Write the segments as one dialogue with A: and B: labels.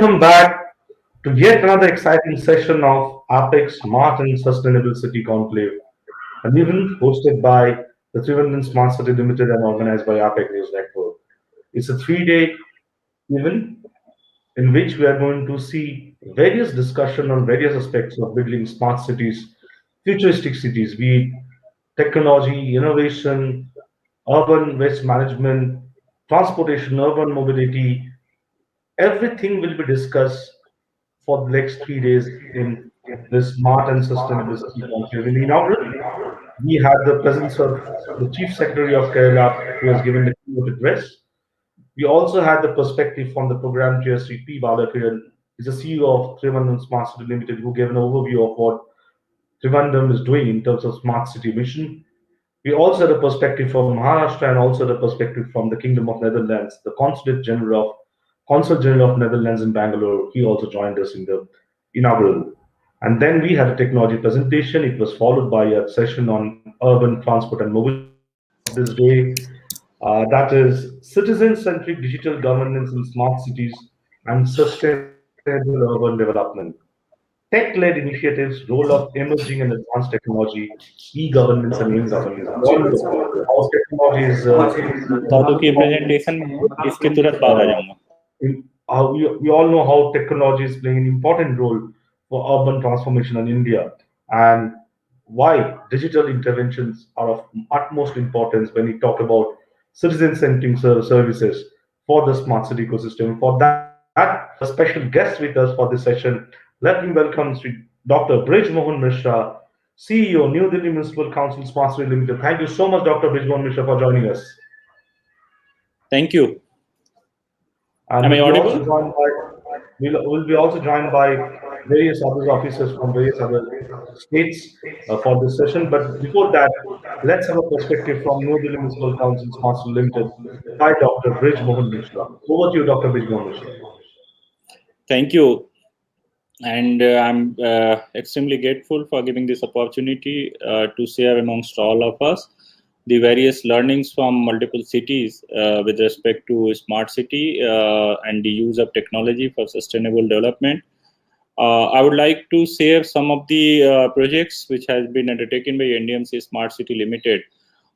A: welcome back to yet another exciting session of APAC Smart and Sustainable City Conclave, an event hosted by the Thiruvananthapuram Smart City Limited and organized by APAC News Network. It's a three-day event in which we are going to see various discussion on various aspects of building smart cities, futuristic cities, be it technology, innovation, urban waste management, transportation, urban mobility. Everything will be discussed for the next 3 days in this smart and sustainable city conclave. In the inaugural, we had the presence of the Chief Secretary of Kerala, who has given the keynote address. We also had the perspective from the program chair, Sri P. Balakiran, is the CEO of Thiruvananthapuram Smart City Limited, who gave an overview of what Thiruvananthapuram is doing in terms of smart city mission. We also had a perspective from Maharashtra and also the perspective from the Kingdom of Netherlands, the Consul General of Netherlands in Bangalore. He also joined us in the inaugural. And then we had a technology presentation. It was followed by a session on urban transport and mobility this day. That is citizen-centric digital governance in smart cities and sustainable urban development. Tech-led initiatives, role of emerging and advanced technology, e-governance and in-governance. We all know how technology is
B: दादू की presentation में है, इसके तुरंत बाद आ जाऊंगा.
A: we all know how technology is playing an important role for urban transformation in India, and why digital interventions are of utmost importance when we talk about citizen-centric services for the smart city ecosystem. For that, a special guest with us for this session. Let me welcome Dr. Brij Mohan Mishra, CEO, New Delhi Municipal Council Smart City Limited. Thank you so much, Dr. Brij Mohan Mishra, for joining us.
B: Thank you.
A: And
B: Am I audible?
A: We'll be also joined by various other officers from various other states for this session. But before that, let's have a perspective from New Delhi Municipal Council Smart City Limited by Dr. Brij Mohan Mishra. Over to you, Dr. Brij Mohan Mishra.
B: Thank you. And I'm extremely grateful for giving this opportunity to share amongst all of us the various learnings from multiple cities with respect to smart city and the use of technology for sustainable development. I would like to share some of the projects which has been undertaken by NDMC Smart City Limited,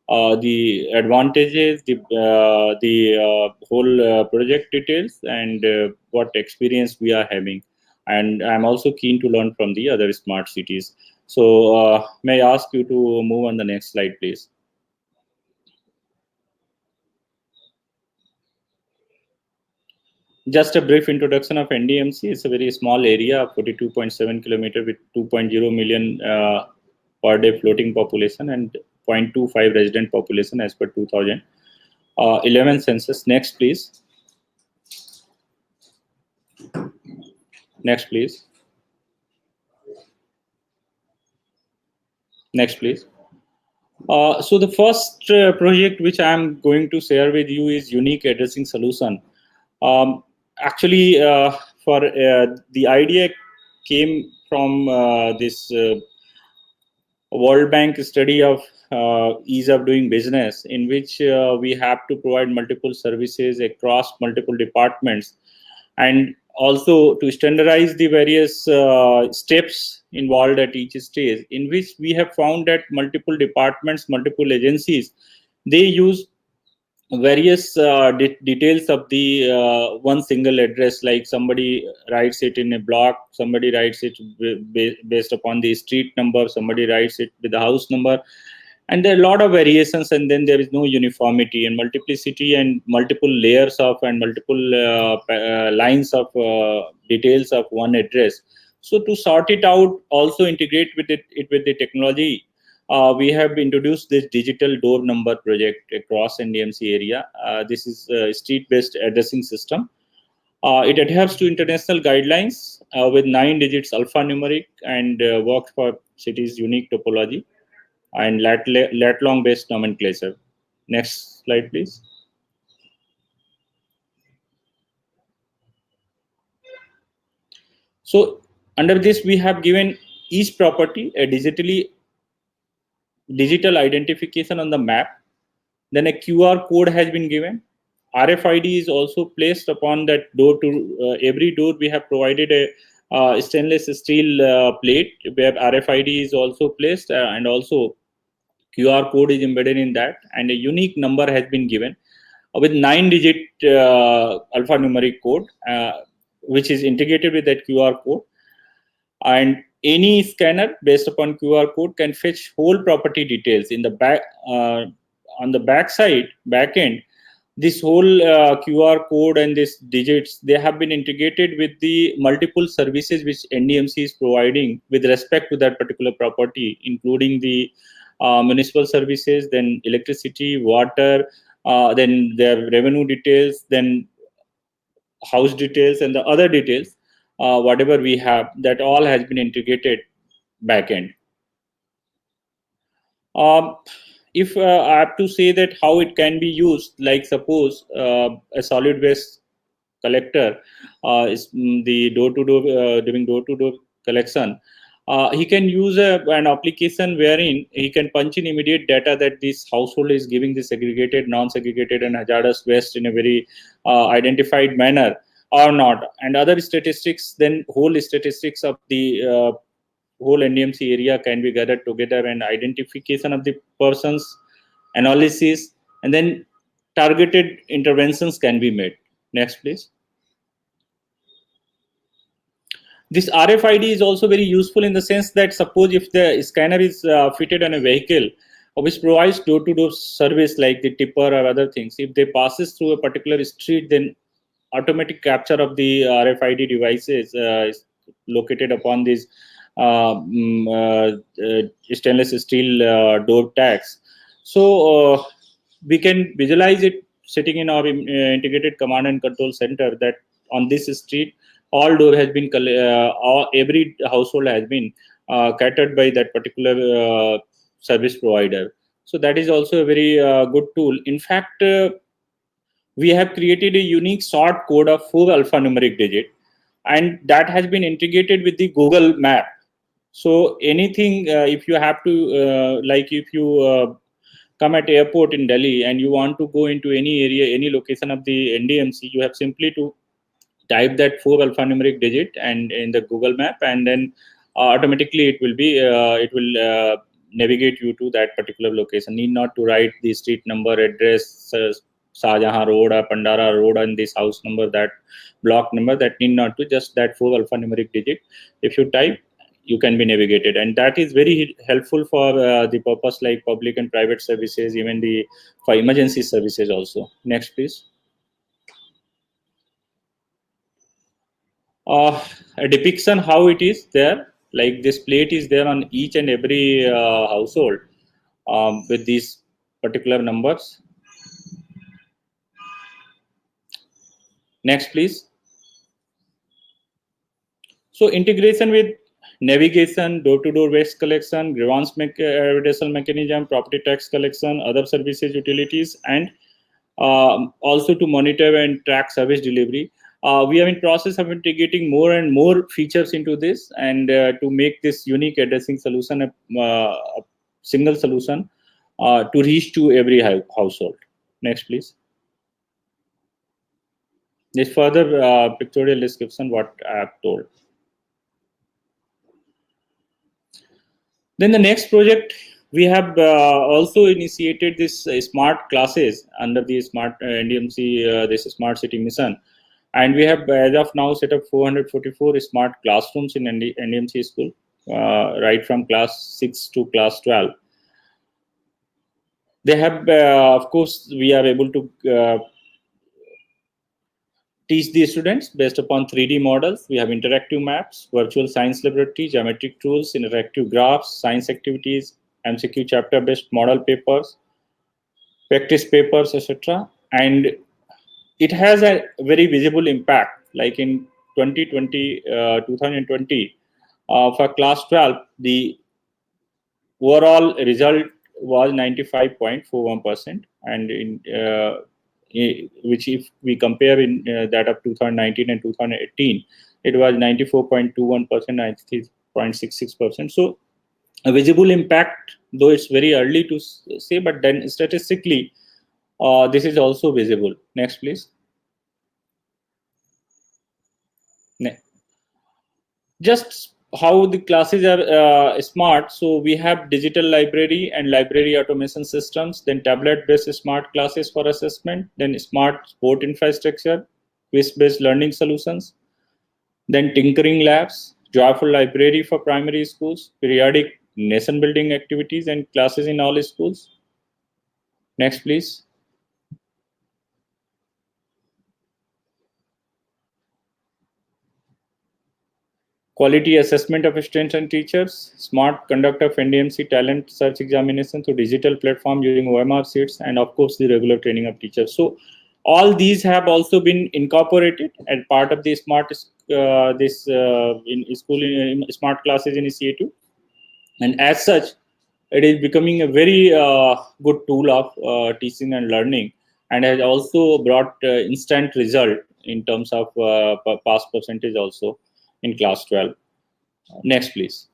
B: the advantages, the whole project details, and what experience we are having. And I'm also keen to learn from the other smart cities. So may I ask you to move on the next slide, please. Just a brief introduction of NDMC. It's a very small area, 42.7 kilometers with 2.0 million per day floating population and 0.25 resident population as per 2011 census. Next, please. Next, please. Next, please. So the first project which I'm going to share with you is unique addressing solution. Actually, the idea came from this World Bank study of ease of doing business, in which we have to provide multiple services across multiple departments, and also to standardize the various steps involved at each stage, in which we have found that multiple departments, multiple agencies, they use various details of the one single address, like somebody writes it in a block, somebody writes it based upon the street number, somebody writes it with the house number, and there are a lot of variations, and then there is no uniformity and multiplicity and multiple layers of and multiple lines of details of one address. So to sort it out, also integrate with it with the technology, we have introduced this digital door number project across NDMC area. This is a street-based addressing system. It adheres to international guidelines with 9 digits alphanumeric and works for cities' unique topology and lat-long based nomenclature. Next slide, please. So under this, we have given each property a digital identification on the map. Then a QR code has been given. RFID is also placed upon that door. To every door we have provided a stainless steel plate where RFID is also placed, and also QR code is embedded in that, and a unique number has been given with 9-digit alphanumeric code, which is integrated with that QR code. And any scanner based upon QR code can fetch whole property details in the back. On the back end, this whole QR code and these digits, they have been integrated with the multiple services which NDMC is providing with respect to that particular property, including the municipal services, then electricity, water, then their revenue details, then house details, and the other details, whatever we have, that all has been integrated backend. If I have to say that how it can be used, like suppose a solid waste collector is the door-to-door doing door-to-door collection, he can use an application wherein he can punch in immediate data that this household is giving the segregated, non-segregated, and hazardous waste in a very identified manner or not, and other statistics. Then whole statistics of the whole NDMC area can be gathered together, and identification of the persons, analysis, and then targeted interventions can be made. Next, please. This RFID is also very useful in the sense that suppose if the scanner is fitted on a vehicle which provides door-to-door service like the tipper or other things, if they passes through a particular street, then automatic capture of the RFID devices is located upon these stainless steel door tags. So we can visualize it sitting in our integrated command and control center that on this street all door has been every household has been catered by that particular service provider. So that is also a very good tool. In fact, we have created a unique short code of 4 alphanumeric digit, and that has been integrated with the Google Map. So anything, if you have to, like if you come at airport in Delhi and you want to go into any area, any location of the NDMC, you have simply to type that 4 alphanumeric digit and in the Google Map, and then automatically it will navigate you to that particular location. Need not to write the street number, address, Shahjahan Road or Pandara Road, and this house number, that block number. That need not to, just that 4 alphanumeric digit. If you type, you can be navigated, and that is very helpful for the purpose like public and private services, even for emergency services also. Next, please. A depiction how it is there, like this plate is there on each and every household with these particular numbers. Next, please. So integration with navigation, door-to-door waste collection, grievance redressal mechanism, property tax collection, other services, utilities, and also to monitor and track service delivery. We are in process of integrating more and more features into this, and to make this unique addressing solution a single solution to reach to every household. Next, please. This further pictorial description what I have told. Then the next project, we have also initiated this smart classes under the smart NDMC, this smart city mission. And we have, as of now, set up 444 smart classrooms in NDMC school, right from class 6 to class 12. They have, of course, we are able to teach the students based upon 3D models. We have interactive maps, virtual science laboratory, geometric tools, interactive graphs, science activities, MCQ chapter-based model papers, practice papers, etc. And it has a very visible impact. Like in 2020, for class 12, the overall result was 95.41%, and in which if we compare in that of 2019 and 2018, it was 94.21%, 93.66%. So a visible impact, though it's very early to say, but then statistically, This is also visible. Next, please. Just how the classes are smart. So we have digital library and library automation systems, then tablet-based smart classes for assessment, then smart sport infrastructure, quiz-based learning solutions, then tinkering labs, joyful library for primary schools, periodic nation-building activities and classes in all schools. Next, please. Quality assessment of students and teachers, smart conduct of NDMC talent search examination through digital platform using OMR sheets, and of course the regular training of teachers. So all these have also been incorporated as part of the smart in school in smart classes initiative, and as such, it is becoming a very good tool of teaching and learning, and has also brought instant result in terms of pass percentage also in class 12. Next, please.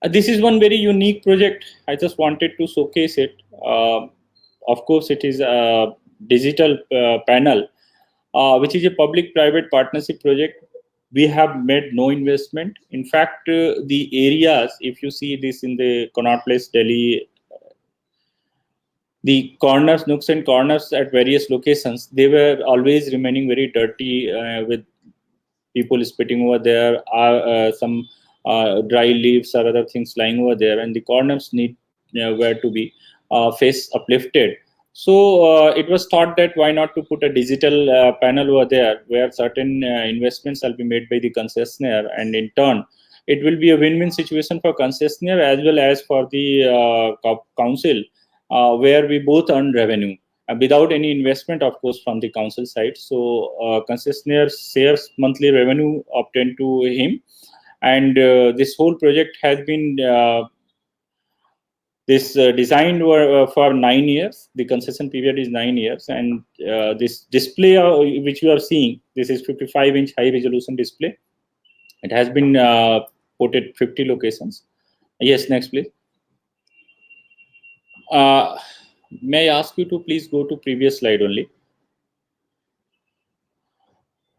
B: This is one very unique project. I just wanted to showcase it. Of course, it is a digital panel, which is a public-private partnership project. We have made no investment. In fact, the areas, if you see this in the Connaught Place, Delhi, the corners, nooks and corners at various locations, they were always remaining very dirty with people spitting over there, some dry leaves or other things lying over there, and the corners need were to be face uplifted. So it was thought that why not to put a digital panel over there where certain investments will be made by the concessionaire, and in turn it will be a win-win situation for concessionaire as well as for the council, where we both earn revenue without any investment, of course, from the council side. So concessionaire shares monthly revenue obtained to him, and this whole project has been designed for 9 years. The concession period is 9 years, and this display which you are seeing, this is 55-inch high resolution display. It has been put at 50 locations. Yes, next, please. May I ask you to please go to previous slide only.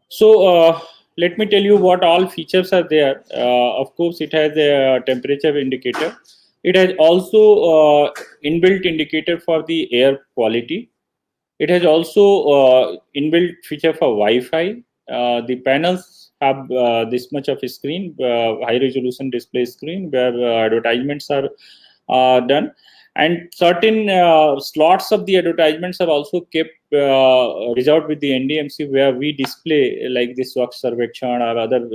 B: So let me tell you what all features are there. Of course, it has a temperature indicator. It has also inbuilt indicator for the air quality. It has also inbuilt feature for Wi-Fi. The panels have this much of a screen, high resolution display screen, where advertisements are done. And certain slots of the advertisements are also kept reserved with the NDMC, where we display like this Swachh Sarvekshan or other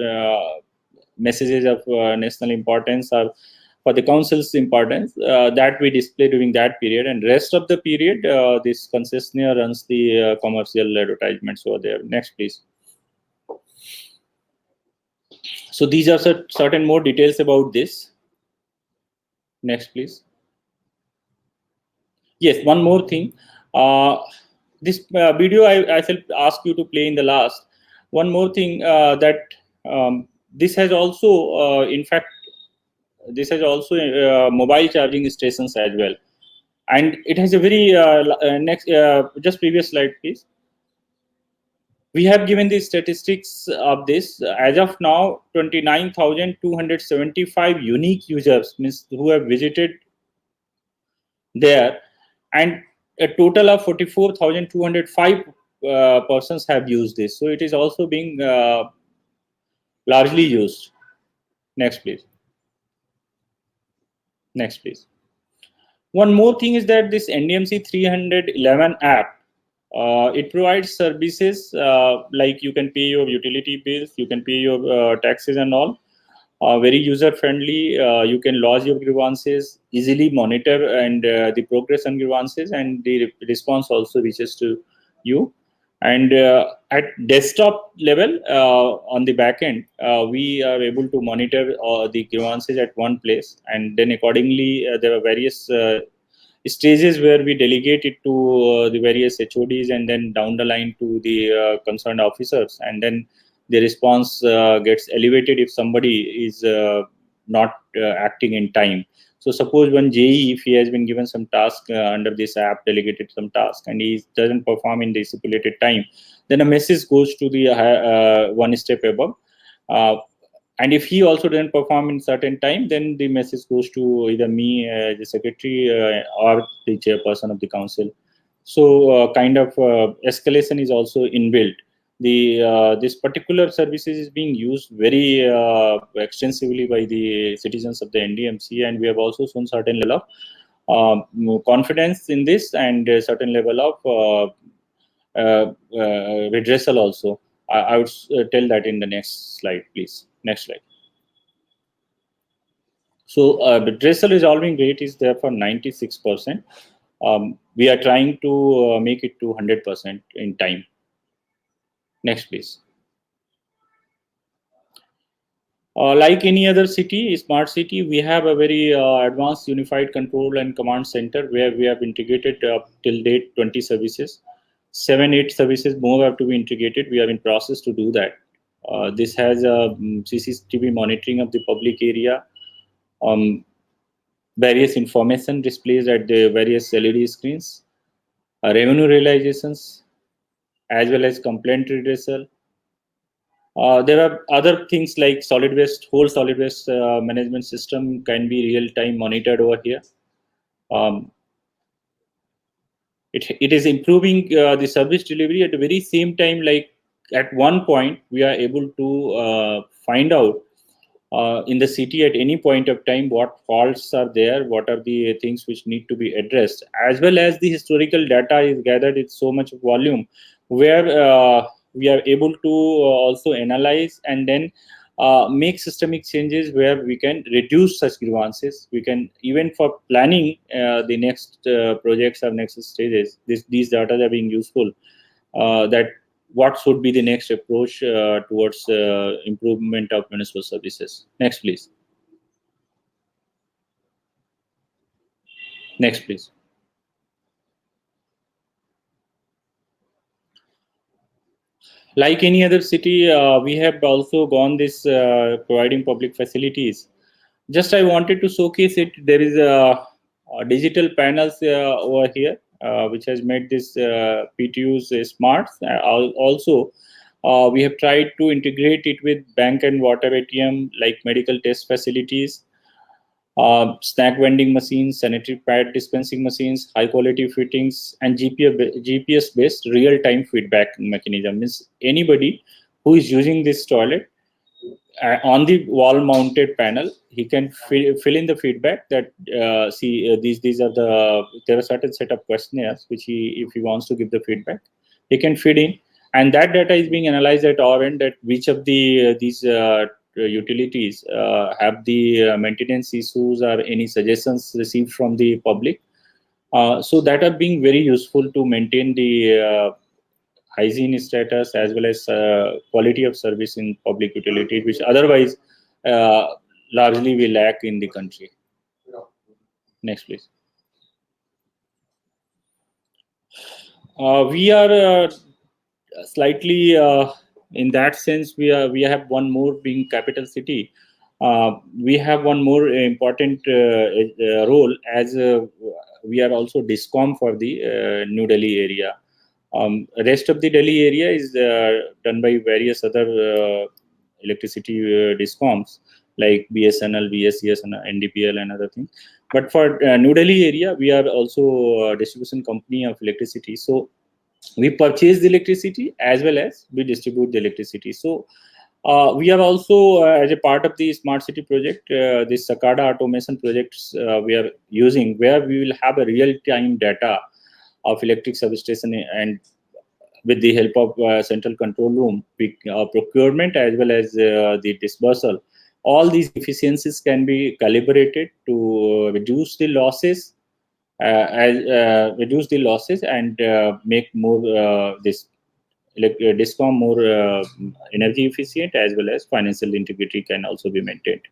B: messages of national importance or for the council's importance that we display during that period. And rest of the period, this concessionaire runs the commercial advertisements over there. Next, please. So these are certain more details about this. Next, please. Yes, one more thing. This video I shall ask you to play in the last. One more thing that this has also, in fact, this has also mobile charging stations as well, and it has a very next. Just previous slide, please. We have given the statistics of this. As of now, 29,275 unique users, means who have visited there, and a total of 44,205 persons have used this. So it is also being largely used. Next, please. Next, please. One more thing is that this NDMC 311 app, it provides services like you can pay your utility bills, you can pay your taxes and all. Very user friendly. You can lodge your grievances, easily monitor and the progress on grievances, and the response also reaches to you. And at desktop level, on the back end, we are able to monitor the grievances at one place, and then accordingly there are various stages where we delegate it to the various HODs, and then down the line to the concerned officers, and then the response gets elevated if somebody is not acting in time. So suppose one JE, if he has been given some task under this app, delegated some task, and he doesn't perform in the stipulated time, then a message goes to the one step above. And if he also doesn't perform in certain time, then the message goes to either me, the secretary, or the chairperson of the council. So kind of escalation is also inbuilt. This particular services is being used very extensively by the citizens of the NDMC, and we have also shown certain level of confidence in this, and a certain level of redressal also. I would tell that in the next slide, please. Next slide. So redressal resolving rate is there for 96%. We are trying to make it to 100% in time. Next, please. Like any other city, smart city, we have a very advanced unified control and command center where we have integrated till date 20 services. 7-8 services more have to be integrated. We are in process to do that. This has CCTV monitoring of the public area, various information displays at the various LED screens, revenue realizations, as well as complaint redressal. There are other things like solid waste, whole solid waste management system can be real-time monitored over here. It is improving the service delivery at the very same time. Like at one point, we are able to find out in the city at any point of time what faults are there, what are the things which need to be addressed, as well as the historical data is gathered in so much volume, where we are able to also analyze and then make systemic changes where we can reduce such grievances. We can, even for planning the next projects or next stages, these data are being useful, that what should be the next approach towards improvement of municipal services. Next, please. Next, please. Like any other city, we have also gone this providing public facilities. Just I wanted to showcase it. There is a digital panels over here, which has made this PTUs smart. Also, we have tried to integrate it with bank and water ATM, like medical test facilities, snack vending machines, sanitary pad dispensing machines, high quality fittings, and GPS based real time feedback mechanism. Means anybody who is using this toilet, on the wall mounted panel, he can fill in the feedback that these are there are certain set of questionnaires which if he wants to give the feedback, he can feed in, and that data is being analyzed at our end, that which of these utilities have the maintenance issues or any suggestions received from the public. So that are being very useful to maintain the hygiene status as well as quality of service in public utilities, which otherwise largely we lack in the country. Next, please. We are slightly in that sense, we have one more, being capital city. We have one more important role, as we are also DISCOM for the New Delhi area. Rest of the Delhi area is done by various other electricity DISCOMs like BSNL, BSES, and NDPL and other things. But for New Delhi area, we are also a distribution company of electricity. So we purchase the electricity as well as we distribute the electricity. So we are also, as a part of the smart city project, this Sakada automation projects we are using, where we will have a real-time data of electric substation, and with the help of central control room, procurement as well as the dispersal, all these efficiencies can be calibrated to reduce the losses, and make more this DISCOM more energy efficient, as well as financial integrity can also be maintained.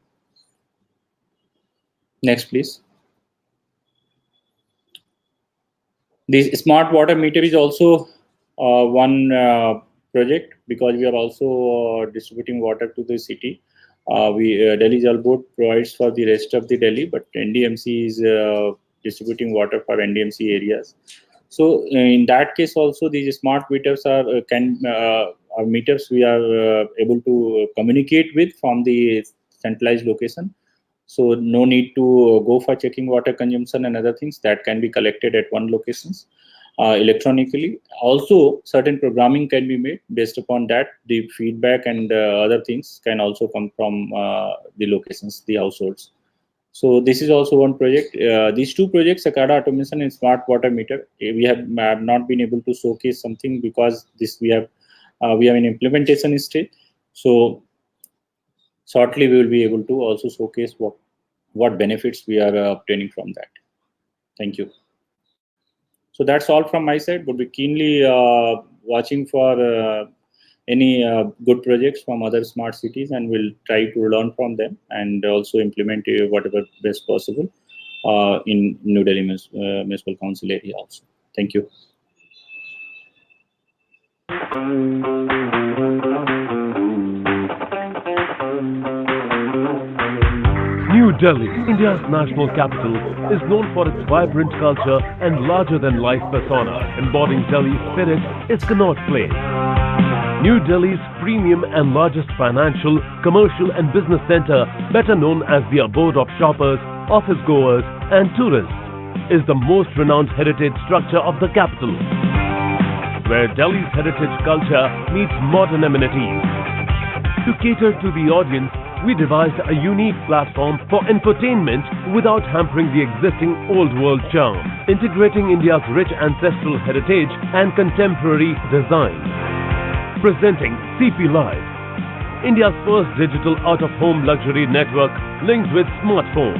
B: Next, please. The smart water meter is also one project, because we are also distributing water to the city. Delhi Jal Board provides for the rest of the Delhi, but NDMC is distributing water for NDMC areas. So in that case, also these smart meters are meters we are able to communicate with from the centralized location. So no need to go for checking water consumption and other things that can be collected at one locations electronically. Also, certain programming can be made based upon that. The feedback and other things can also come from the locations, the households. So this is also one project. These two projects, SCADA automation and smart water meter, we have not been able to showcase something because this we have an implementation stage. So shortly we will be able to also showcase what benefits we are obtaining from that. Thank you. So that's all from my side. Would be keenly watching for any good projects from other smart cities, and we'll try to learn from them and also implement whatever best possible in New Delhi Municipal Council area also. Thank you.
C: New Delhi, India's national capital, is known for its vibrant culture and larger-than-life persona. Embodying Delhi's spirit is Connaught Place. New Delhi's premium and largest financial, commercial and business center, better known as the abode of shoppers, office-goers and tourists, is the most renowned heritage structure of the capital, where Delhi's heritage culture meets modern amenities. To cater to the audience, we devised a unique platform for infotainment without hampering the existing old-world charm, integrating India's rich ancestral heritage and contemporary design. Presenting CP Live, India's first digital out-of-home luxury network linked with smartphone.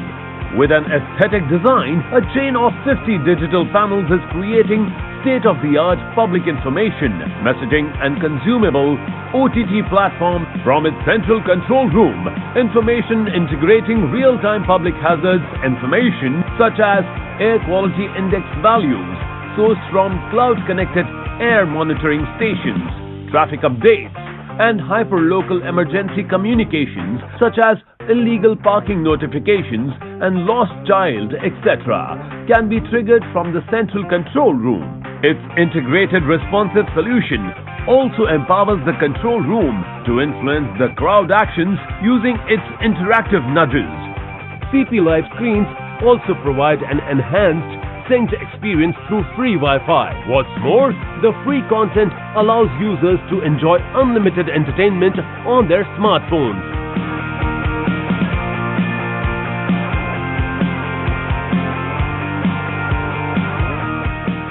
C: With an aesthetic design, a chain of 50 digital panels is creating state-of-the-art public information, messaging and consumable OTT platform from its central control room. Information integrating real-time public hazards information such as air quality index values sourced from cloud-connected air monitoring stations, traffic updates, and hyper-local emergency communications such as illegal parking notifications and lost child, etc., can be triggered from the central control room. Its integrated responsive solution also empowers the control room to influence the crowd actions using its interactive nudges. CP Live screens also provide an enhanced synced experience through free Wi-Fi. What's more, the free content allows users to enjoy unlimited entertainment on their smartphones.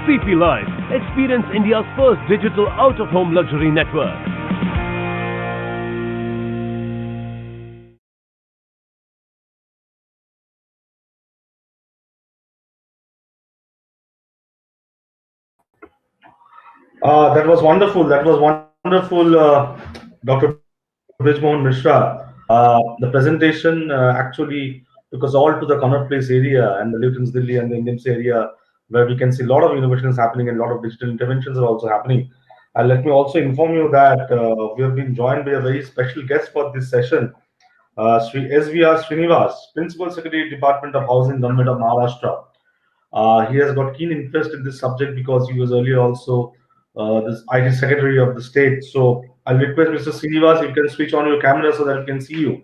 C: CP Live, experience India's first digital out-of-home luxury network.
A: That was wonderful. That was wonderful, Dr. Brij Mohan Mishra. The presentation actually took us all to the Connaught Place area and the Luton's Delhi and the Indians area, where we can see a lot of innovations happening and a lot of digital interventions are also happening. And let me also inform you that we have been joined by a very special guest for this session, S.V.R. Srinivas, Principal Secretary, Department of Housing, Government of Maharashtra. He has got keen interest in this subject because he was earlier also this IT Secretary of the state. So I'll request Mr. Srinivas, if you can switch on your camera so that we can see you.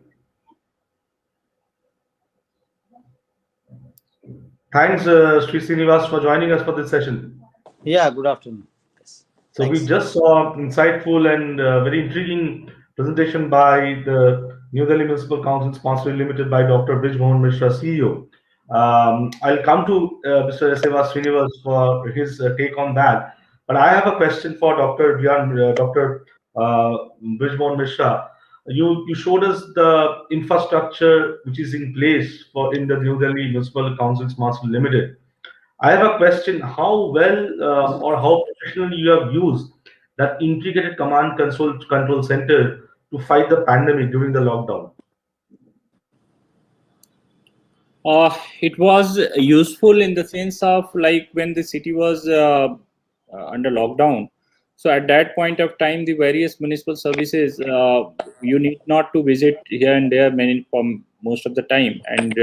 A: Thanks, Sri Srinivas, for joining us for this session.
D: Yeah, good afternoon. Yes.
A: So we just saw insightful and very intriguing presentation by the New Delhi Municipal Council Sponsored Limited by Dr. Brij Mohan Mishra, CEO. I'll come to Mr. S.V.R. Srinivas for his take on that. But I have a question for Dr. Brij Mohan Mishra. You showed us the infrastructure which is in place in the New Delhi Municipal Council Sponsored Limited. I have a question: how well or how professionally you have used that integrated command control center to fight the pandemic during the lockdown?
B: It was useful in the sense of like when the city was under lockdown. So at that point of time, the various municipal services, you need not to visit here and there many from most of the time, and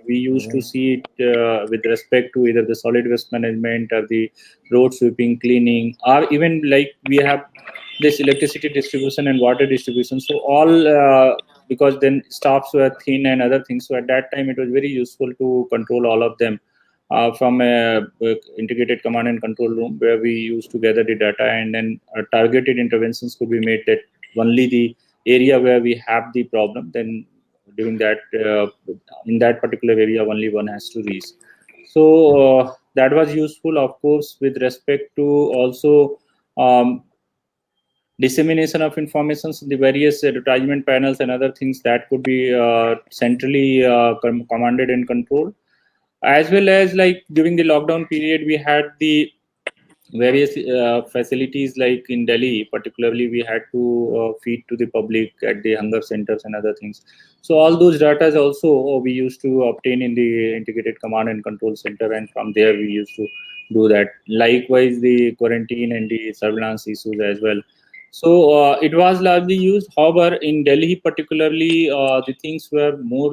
B: we used to see it with respect to either the solid waste management or the road sweeping, cleaning, or even like we have this electricity distribution and water distribution. So all because then staffs were thin and other things. So at that time, it was very useful to control all of them from a integrated command and control room, where we used to gather the data, and then targeted interventions could be made, that only the area where we have the problem, then during that in that particular area only one has to reach. So that was useful, of course, with respect to also dissemination of information, the various advertisement panels and other things that could be centrally commanded and controlled, as well as like during the lockdown period we had the various facilities, like in Delhi particularly we had to feed to the public at the hunger centers and other things. So all those data also we used to obtain in the integrated command and control center, and from there we used to do that. Likewise the quarantine and the surveillance issues as well. So it was largely used. However, in Delhi particularly, the things were more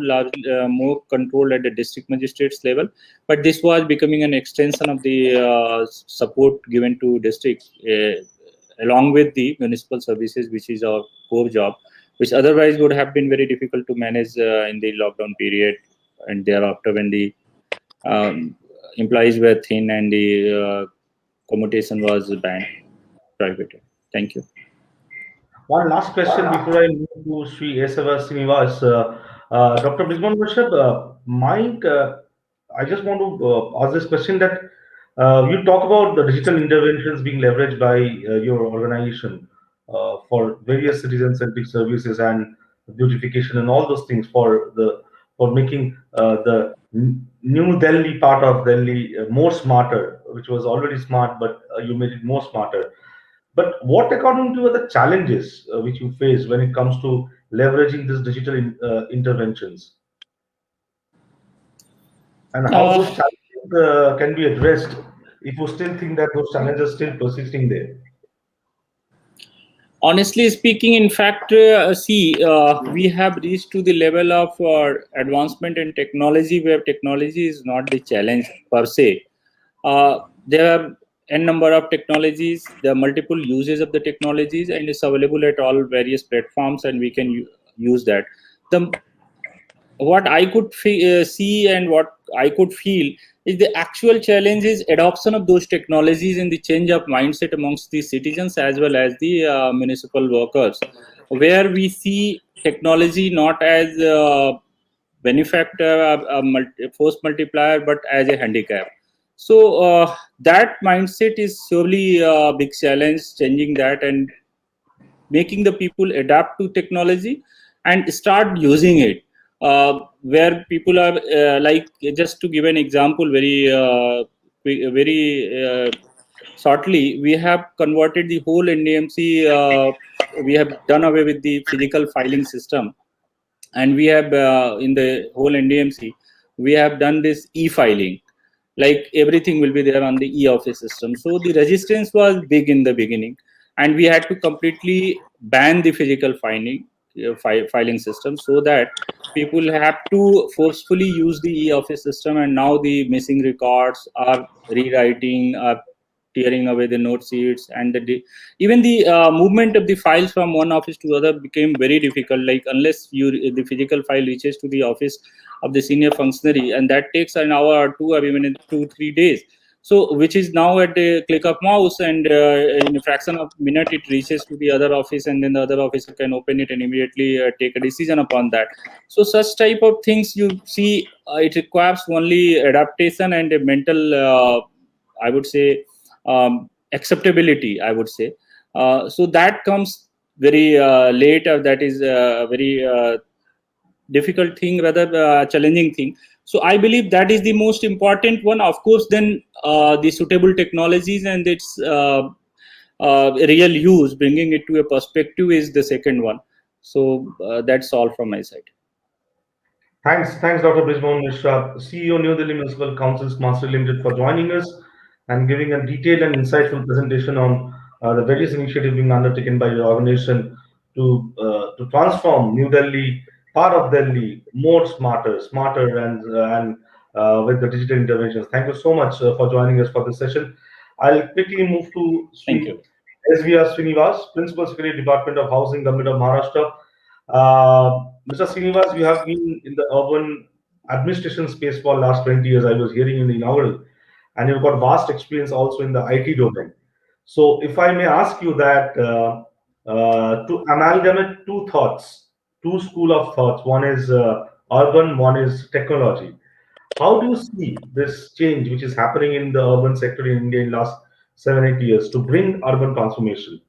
B: controlled at the district magistrates level. But this was becoming an extension of the support given to districts, along with the municipal services, which is our core job, which otherwise would have been very difficult to manage in the lockdown period and thereafter, when the employees were thin and the commutation was banned, prohibited. Thank you.
A: One last question before I move to Sri S.V.R. Srinivas. Dr. Brisman Worship, Mike, I just want to ask this question that you talk about the digital interventions being leveraged by your organization for various citizen-centric services and beautification and all those things for making the new Delhi part of Delhi more smarter, which was already smart, but you made it more smarter. But what, according to you, are the challenges which you face when it comes to leveraging these digital interventions, and how those challenges can be addressed if you still think that those challenges are still persisting there?
B: Honestly speaking, in fact, we have reached to the level of advancement in technology, where technology is not the challenge per se. There are n number of technologies, there are multiple uses of the technologies, and it's available at all various platforms, and we can use that. What I could see and what I could feel is the actual challenge is adoption of those technologies and the change of mindset amongst the citizens as well as the municipal workers, where we see technology not as a benefactor, a force multiplier, but as a handicap. So that mindset is surely a big challenge, changing that and making the people adapt to technology and start using it. Where people are like, just to give an example very shortly, we have converted the whole NDMC. We have done away with the physical filing system, and we have in the whole NDMC we have done this e-filing. Like everything will be there on the e-office system. So the resistance was big in the beginning, and we had to completely ban the physical filing system, so that people have to forcefully use the e-office system. And now the missing records are rewriting, tearing away the note sheets, and even the movement of the files from one office to other became very difficult. Like unless the physical file reaches to the office of the senior functionary, and that takes an hour or two, or even in 2-3 days. So which is now at the click of mouse, and in a fraction of a minute it reaches to the other office, and then the other officer can open it and immediately take a decision upon that. So such type of things, you see, it requires only adaptation and a mental I would say acceptability, I would say. So that comes very late, or that is very difficult thing, rather challenging thing. So I believe that is the most important one. Of course, then the suitable technologies and its real use, bringing it to a perspective, is the second one. So that's all from my side.
A: Thanks, Dr. Brisman Mishra, CEO, New Delhi Municipal Council's Master Limited, for joining us and giving a detailed and insightful presentation on the various initiatives being undertaken by your organization to transform New Delhi, part of Delhi, more smarter, and with the digital interventions. Thank you so much for joining us for this session. I'll quickly move to
B: Thank you.
A: S.V.R. Srinivas, Principal Secretary, Department of Housing, Government of Maharashtra. Mr. Srinivas, you have been in the urban administration space for last 20 years. I was hearing in the inaugural, and you've got vast experience also in the IT domain. So, if I may ask you that to amalgamate two thoughts, two school of thoughts, one is urban, one is technology. How do you see this change which is happening in the urban sector in India in last 7 8 years to bring urban transformation?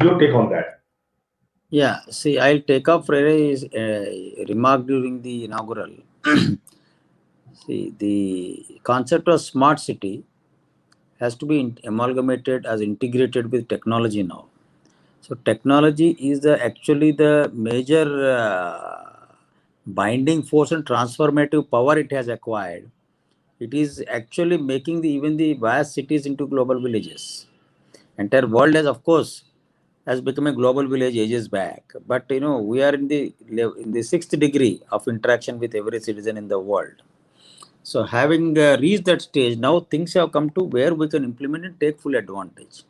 A: Your take on that?
D: Yeah, see, I'll take up Frere's remark during the inaugural. See, the concept of smart city has to be amalgamated as integrated with technology now. So, technology is actually the major binding force and transformative power it has acquired. It is actually making even the vast cities into global villages. Entire world has, of course, has become a global village ages back. But we are in the sixth degree of interaction with every citizen in the world. So having reached that stage, now things have come to where we can implement and take full advantage.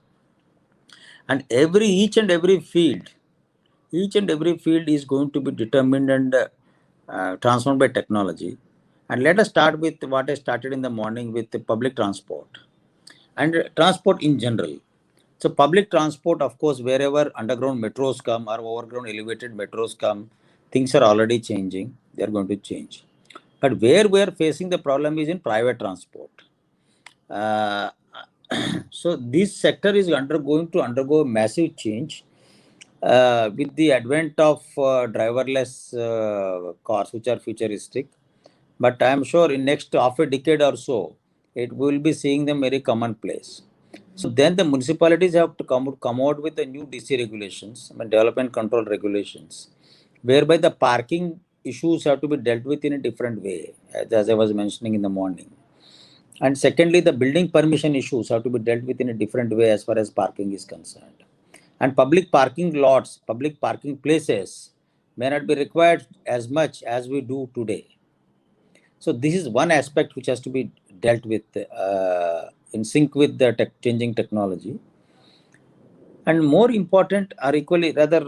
D: And each and every field is going to be determined and transformed by technology. And let us start with what I started in the morning with the public transport and transport in general. So public transport, of course, wherever underground metros come or overground elevated metros come, things are already changing. They are going to change. But where we are facing the problem is in private transport. Uh, so this sector is going to undergo massive change with the advent of driverless cars, which are futuristic. But I am sure in next half a decade or so, it will be seeing them very commonplace. So then the municipalities have to come out with the new DC regulations, I mean development control regulations, whereby the parking issues have to be dealt with in a different way, as I was mentioning in the morning. And secondly, the building permission issues have to be dealt with in a different way as far as parking is concerned. And public parking lots, public parking places may not be required as much as we do today. So this is one aspect which has to be dealt with in sync with the changing technology. And more important, or equally, rather,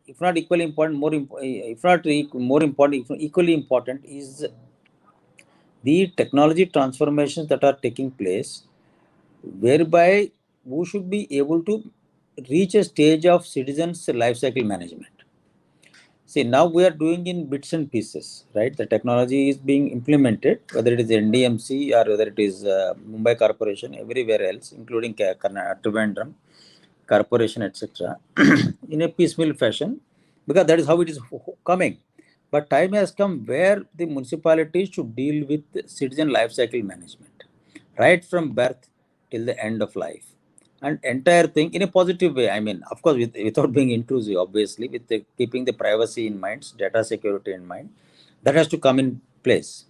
D: if not equally important, if not more important, equally important is the technology transformations that are taking place, whereby we should be able to reach a stage of citizens' life cycle management. See, now we are doing in bits and pieces, right? The technology is being implemented, whether it is NDMC or whether it is Mumbai Corporation, everywhere else, including Trivandrum Corporation, etc., in a piecemeal fashion, because that is how it is coming. But time has come where the municipalities should deal with citizen life cycle management, right from birth till the end of life. And entire thing in a positive way. I mean, of course, without being intrusive, obviously, with keeping the privacy in mind, data security in mind, that has to come in place.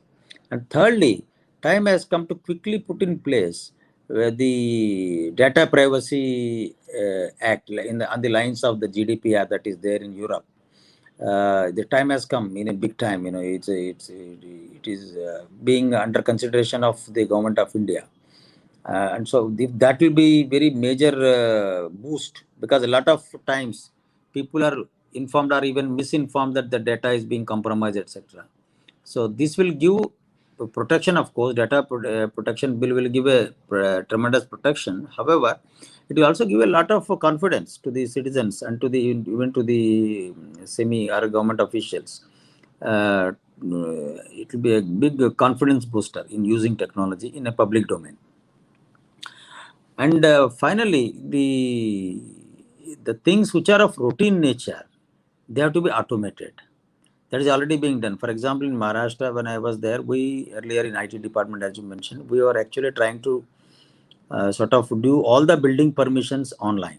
D: And thirdly, time has come to quickly put in place the Data Privacy Act on the lines of the GDPR that is there in Europe. The time has come in a big time. It is being under consideration of the government of India. And so that will be very major boost, because a lot of times people are informed or even misinformed that the data is being compromised, etc. So this will give protection, of course. Data protection bill will give a tremendous protection. However, it will also give a lot of confidence to the citizens and to the even to the semi or government officials. It will be a big confidence booster in using technology in a public domain. And finally, the things which are of routine nature, they have to be automated. That is already being done. For example, in Maharashtra, when I was there, we earlier in IT department, as you mentioned, we were actually trying to sort of do all the building permissions online.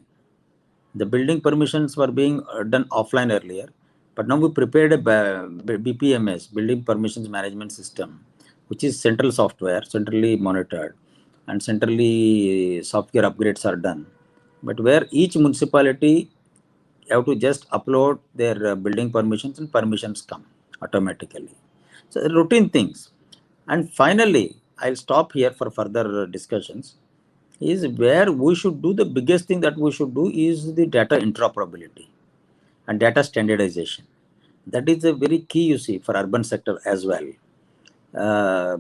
D: The building permissions were being done offline earlier, but now we prepared a BPMS, Building Permissions Management System, which is central software, centrally monitored, and centrally software upgrades are done. but where each municipality have to just upload their building permissions and permissions come automatically. So routine things. And finally, I'll stop here for further discussions. Is where we should do the biggest thing that we should do is the data interoperability and data standardization. That is a very key, you see, for urban sector as well.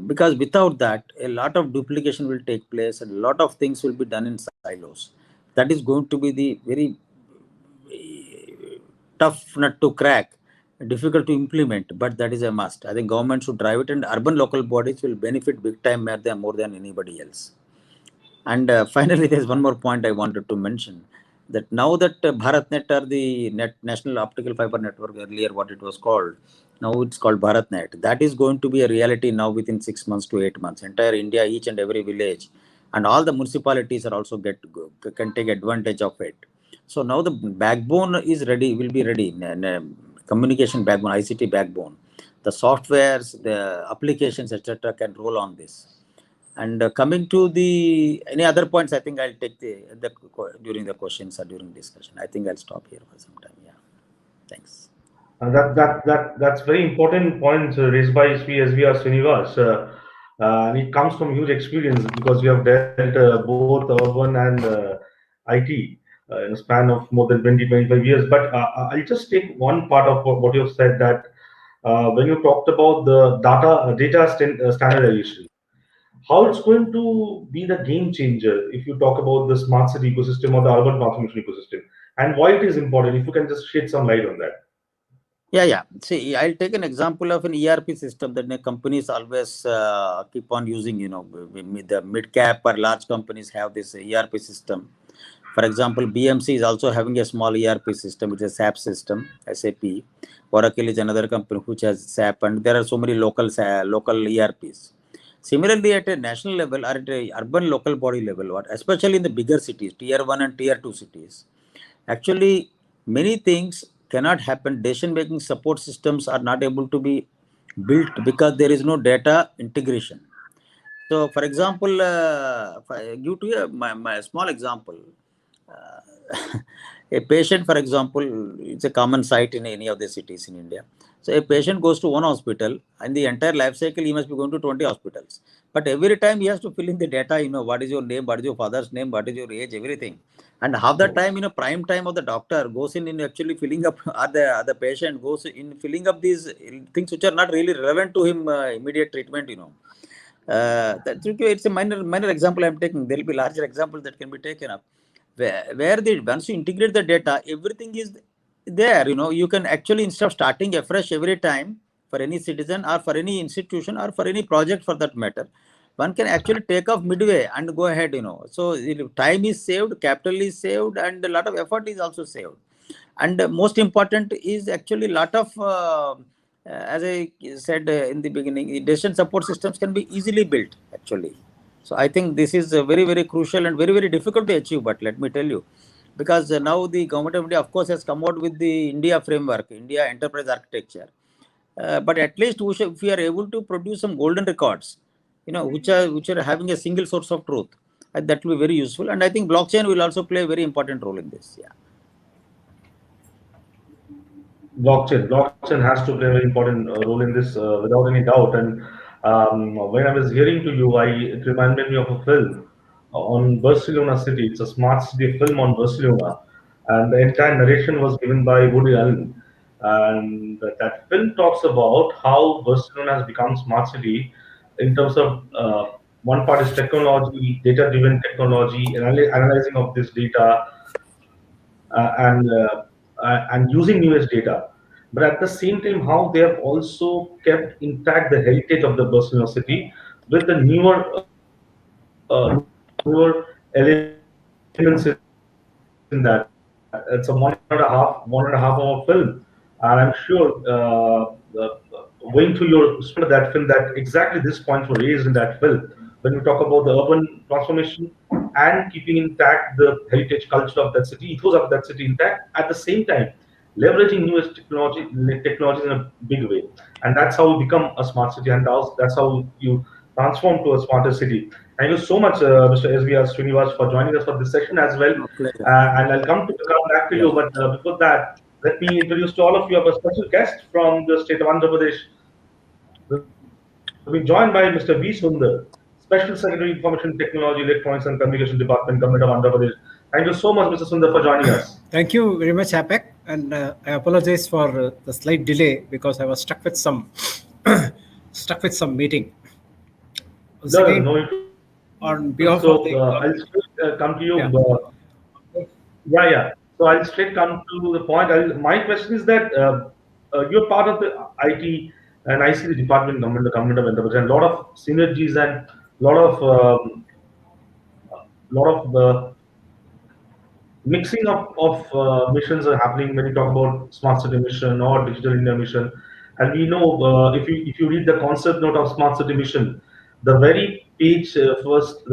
D: Because without that, a lot of duplication will take place and a lot of things will be done in silos. That is going to be the very tough nut to crack, difficult to implement, but that is a must. I think government should drive it, and urban local bodies will benefit big time more than anybody else. And finally, there's one more point I wanted to mention, that now that Bharatnet, or the National Optical Fiber Network, earlier what it was called, now it's called Bharatnet. That is going to be a reality now within 6 months to 8 months. Entire India, each and every village, and all the municipalities are also can take advantage of it. So now the backbone is ready, will be ready, communication backbone, ICT backbone. The softwares, the applications, etc., can roll on this. And coming to the any other points, I think I'll take the during the questions or during discussion. I think I'll stop here for some time. Yeah, thanks.
A: That's very important point raised by S.V.R. Srinivas, and it comes from huge experience because we have dealt both urban and IT in a span of more than 20-25 years. But I'll just take one part of what you've said, that when you talked about the data standardization, how it's going to be the game changer if you talk about the smart city ecosystem or the urban transformation ecosystem, and why it is important. If you can just shed some light on that.
D: Yeah, yeah. See, I'll take an example of an ERP system that the companies always keep on using. You know, the mid cap or large companies have this ERP system. For example, BMC is also having a small ERP system, which is SAP system, SAP. Oracle is another company which has SAP, and there are so many local ERPs. Similarly, at a national level or at a urban local body level, especially in the bigger cities, tier 1 and tier 2 cities, actually many things cannot happen. Decision making support systems are not able to be built because there is no data integration. So, for example, if I give to you my small example, a patient, for example, it's a common sight in any of the cities in India. So, a patient goes to one hospital, and the entire life cycle he must be going to 20 hospitals. But every time he has to fill in the data, what is your name, what is your father's name, what is your age, everything. And half the time, prime time of the doctor goes in actually filling up, or the patient goes in filling up these things which are not really relevant to him immediate treatment. That's okay. It's a minor example I'm taking. There will be larger examples that can be taken up. Where once you integrate the data, everything is there. You can actually, instead of starting afresh every time for any citizen or for any institution or for any project for that matter, one can actually take off midway and go ahead. So time is saved, capital is saved, and a lot of effort is also saved. And most important is actually a lot of as I said in the beginning, decision support systems can be easily built actually. So I think this is very, very crucial and very, very difficult to achieve. But let me tell you, because now the government of India, of course, has come out with the India framework, India enterprise architecture. But at least if we are able to produce some golden records, which are having a single source of truth, that will be very useful. And I think blockchain will also play a very important role in this. Yeah.
A: Blockchain has to play a very important role in this, without any doubt. And when I was hearing to you, it reminded me of a film on Barcelona city. It's a smart city film on Barcelona, and the entire narration was given by Woody Allen. And that film talks about how Barcelona has become smart city in terms of one part is technology, data-driven technology, analyzing of this data, uh, and uh, and using newest data. But at the same time, how they have also kept intact the heritage of the Barcelona city with the newer elements in that. It's a one and a half hour film, and I'm sure going through your spread of that film, that exactly these points were raised in that film when we talk about the urban transformation and keeping intact the heritage culture of that city, ethos of that city intact, at the same time leveraging newest technologies in a big way. And that's how we become a smart city, and that's how you transform to a smarter city. Thank you so much, Mr. S.V.R. Srinivas, for joining us for this session as well.
D: Pleasure.
A: And I'll come back to you, but before that, let me introduce to all of you our special guest from the state of Andhra Pradesh. We'll be joined by Mr. V. Sundar, Special Secretary Information Technology, Electronics and Communication Department, Government of Andhra Pradesh. Thank you so much, Mr. Sundar, for joining us.
E: Thank you very much, APAC, and I apologize for the slight delay because I was stuck with some meeting.
A: No,
E: on behalf
A: so
E: of the
A: I'll straight come to you.
E: Yeah.
A: So I'll straight come to the point. My question is that you're part of the IT and ICT department, the government of Andhra Pradesh, and a lot of synergies and lot of mixing up of missions are happening when you talk about smart city mission or digital India mission. And we know if you read the concept note of smart city mission, the very page first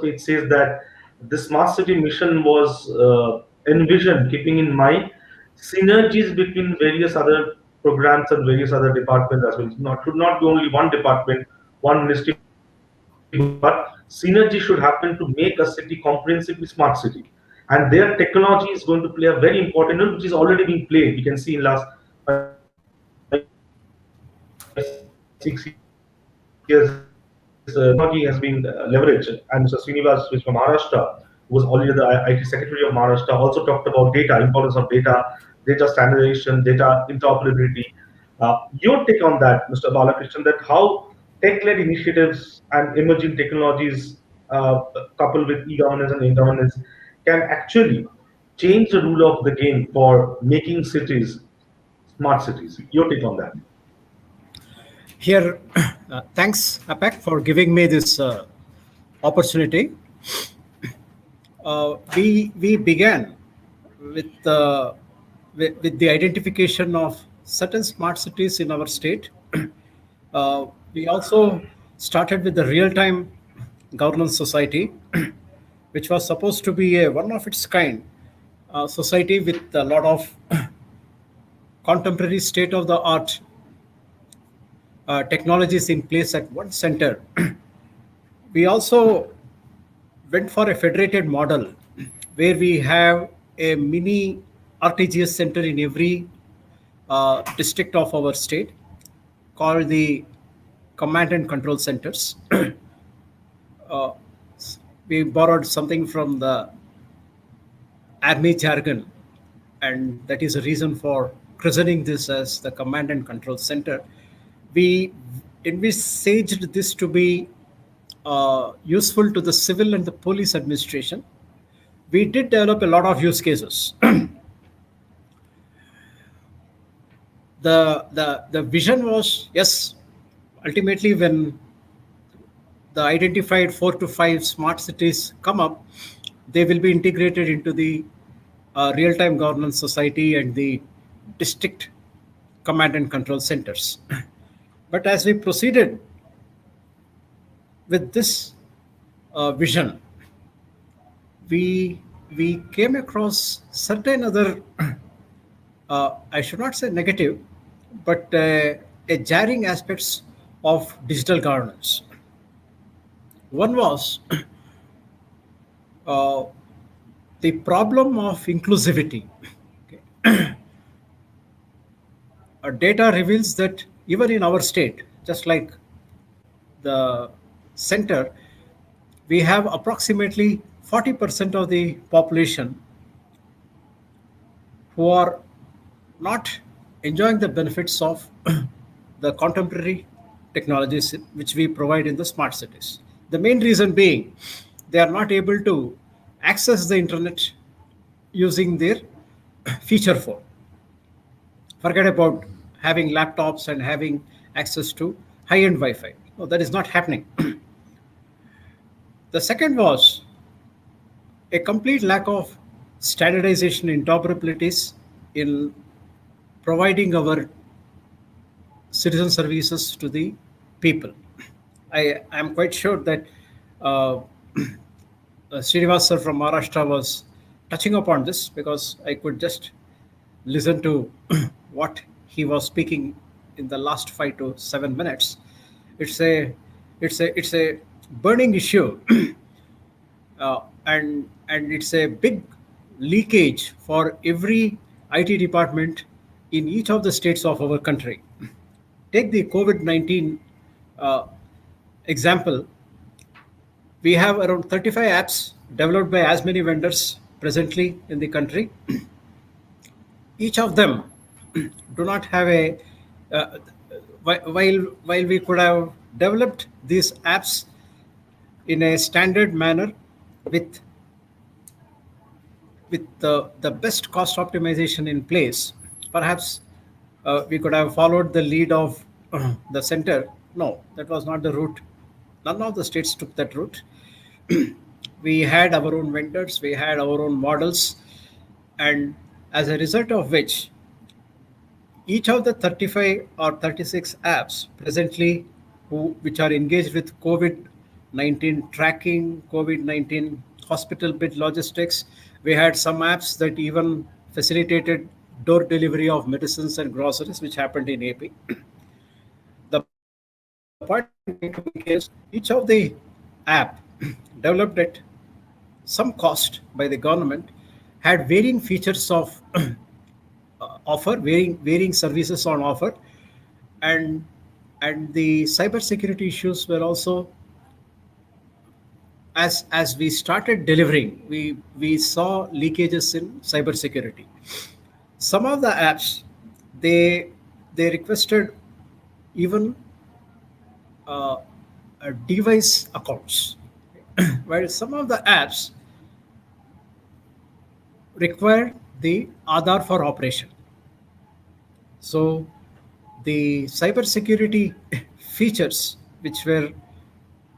A: page says that the smart city mission was envisioned keeping in mind synergies between various other programs and various other departments as well. Should not be only one department, one ministry, but synergy should happen to make a city comprehensively smart city. And their technology is going to play a very important role, which is already being played. We can see in last 5-6 years, technology has been leveraged. And Mr. Srinivas, who is from Maharashtra, who was already the IT Secretary of Maharashtra, also talked about data, importance of data standardization, data interoperability. Your take on that, Mr. Balakrishnan, that how tech-led initiatives and emerging technologies coupled with e-governance and e-governance can actually change the rule of the game for making cities smart cities. Your take on that?
E: Here, thanks, APAC, for giving me this opportunity. We began with the identification of certain smart cities in our state. We also started with the real-time governance society, which was supposed to be a one of its kind society with a lot of contemporary state-of-the-art technologies in place at one center. We also went for a federated model where we have a mini RTGS center in every district of our state called the command and control centers. We borrowed something from the army jargon, and that is a reason for christening this as the command and control center. We envisaged this to be useful to the civil and the police administration. We did develop a lot of use cases. The vision was, yes, ultimately when the identified 4 to 5 smart cities come up, they will be integrated into the real-time governance society and the district command and control centers. But as we proceeded with this vision, we came across certain other, I should not say negative, but jarring aspects of digital governance. One was the problem of inclusivity. Okay. Data reveals that even in our state, just like the center, we have approximately 40% of the population who are not enjoying the benefits of the contemporary technologies which we provide in the smart cities. The main reason being they are not able to access the internet using their feature phone. Forget about having laptops and having access to high-end Wi-Fi. No, that is not happening. The second was a complete lack of standardization interoperabilities in providing our citizen services to the people. I am quite sure that Srinivas sir from Maharashtra was touching upon this because I could just listen to what he was speaking in the last 5 to 7 minutes. It's a burning issue, and it's a big leakage for every IT department in each of the states of our country. Take the COVID-19 uh, example. We have around 35 apps developed by as many vendors presently in the country. Each of them do not have a uh, while we could have developed these apps in a standard manner with the best cost optimization in place, perhaps we could have followed the lead of the center. No, that was not the route. None of the states took that route. We had our own vendors, we had our own models, and as a result of which, each of the 35 or 36 apps presently which are engaged with COVID-19 tracking, COVID-19 hospital bed logistics, we had some apps that even facilitated door delivery of medicines and groceries, which happened in AP. The point I'm trying to make is each of the app developed at some cost by the government had varying features of offer, varying services on offer, and the cybersecurity issues were also, as we started delivering, we saw leakages in cybersecurity. Some of the apps, they requested even uh, device accounts, while some of the apps required the Aadhaar for operation. So the cybersecurity features which were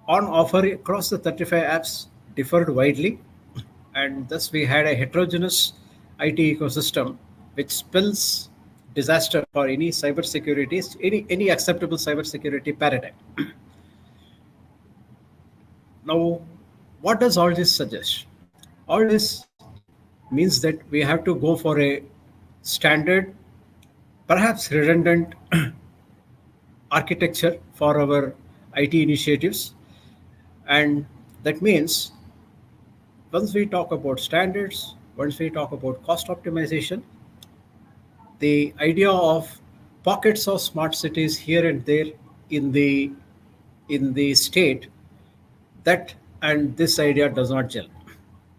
E: on offer across the 35 apps differed widely, and thus we had a heterogeneous IT ecosystem which spells disaster for any cybersecurity, any acceptable cybersecurity paradigm. Now, what does all this suggest? All this means that we have to go for a standard, perhaps redundant architecture for our IT initiatives. And that means once we talk about standards, once we talk about cost optimization, the idea of pockets of smart cities here and there in the state, that and this idea does not gel.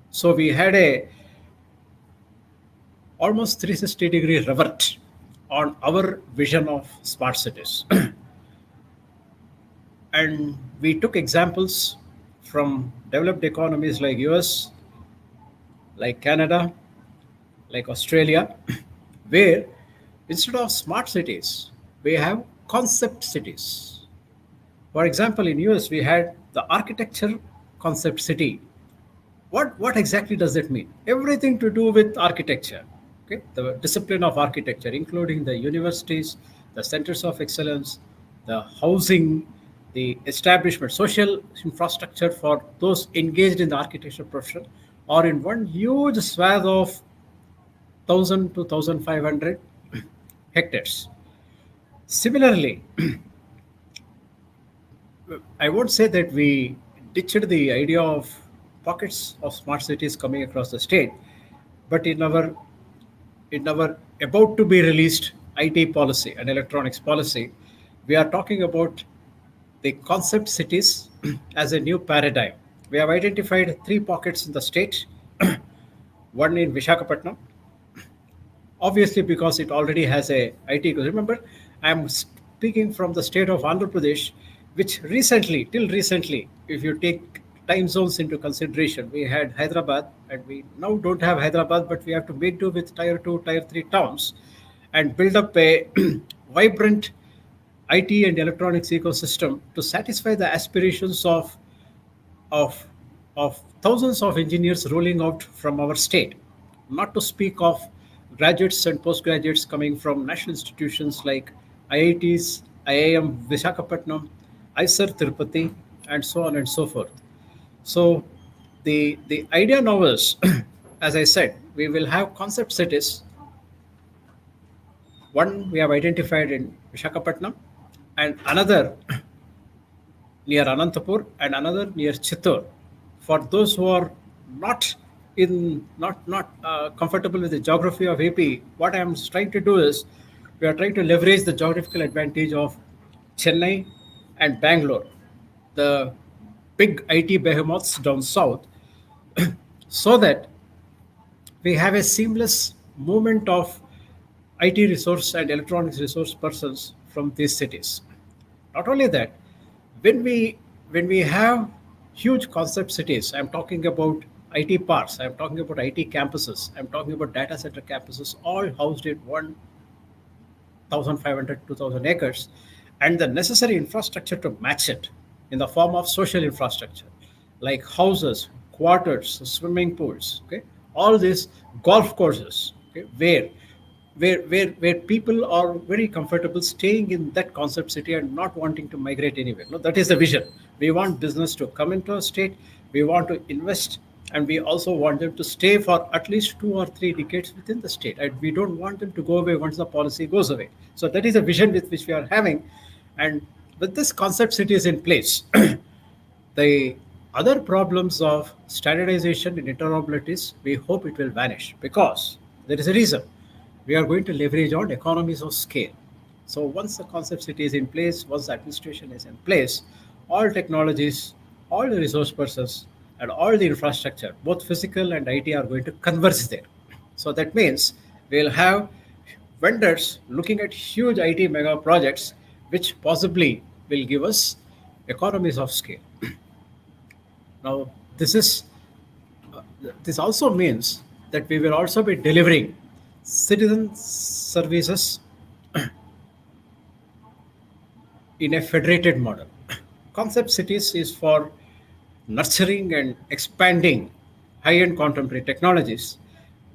E: So we had a almost 360-degree revert on our vision of smart cities. And we took examples from developed economies like US, like Canada, like Australia, where instead of smart cities, we have concept cities. For example, in US, we had the architecture concept city. What exactly does that mean? Everything to do with architecture. Okay, the discipline of architecture, including the universities, the centers of excellence, the housing, the establishment, social infrastructure for those engaged in the architecture profession, or in one huge swath of 1,000 to 1,500 hectares. Similarly, I won't say that we ditched the idea of pockets of smart cities coming across the state, but in our about to be released IT policy and electronics policy, we are talking about the concept cities as a new paradigm. We have identified three pockets in the state, one in Visakhapatnam, obviously because it already has a IT. Remember, I'm speaking from the state of Andhra Pradesh, which till recently, if you take time zones into consideration, we had Hyderabad, and we now don't have Hyderabad, but we have to make do with tier 2, tier 3 towns and build up a vibrant IT and electronics ecosystem to satisfy the aspirations of of thousands of engineers rolling out from our state, not to speak of graduates and postgraduates coming from national institutions like IITs, IIM Visakhapatnam, ISER Tirupati, and so on and so forth. So the idea now is, as I said, we will have concept cities. One we have identified in Visakhapatnam, and another near Anantapur and another near Chittor. For those who are not comfortable with the geography of AP, what I am trying to do is we are trying to leverage the geographical advantage of Chennai and Bangalore, the big IT behemoths down south, so that we have a seamless movement of IT resource and electronics resource persons from these cities. Not only that, when we have huge concept cities, I'm talking about IT parks, I'm talking about IT campuses, I'm talking about data center campuses, all housed in 1,500, 2,000 acres, and the necessary infrastructure to match it in the form of social infrastructure like houses, quarters, swimming pools, okay, all these golf courses, okay, where people are very comfortable staying in that concept city and not wanting to migrate anywhere. No, that is the vision. We want business to come into a state, we want to invest, and we also want them to stay for at least 2 or 3 decades within the state. And we don't want them to go away once the policy goes away. So that is a vision with which we are having. And with this concept city is in place, the other problems of standardization and interoperabilities, we hope it will vanish because there is a reason. We are going to leverage on economies of scale. So once the concept city is in place, once the administration is in place, all technologies, all the resource persons, and all the infrastructure, both physical and IT, are going to converge there. So that means we'll have vendors looking at huge IT mega projects, which possibly will give us economies of scale. Now, this also means that we will also be delivering citizen services in a federated model. Concept cities is for nurturing and expanding high-end contemporary technologies,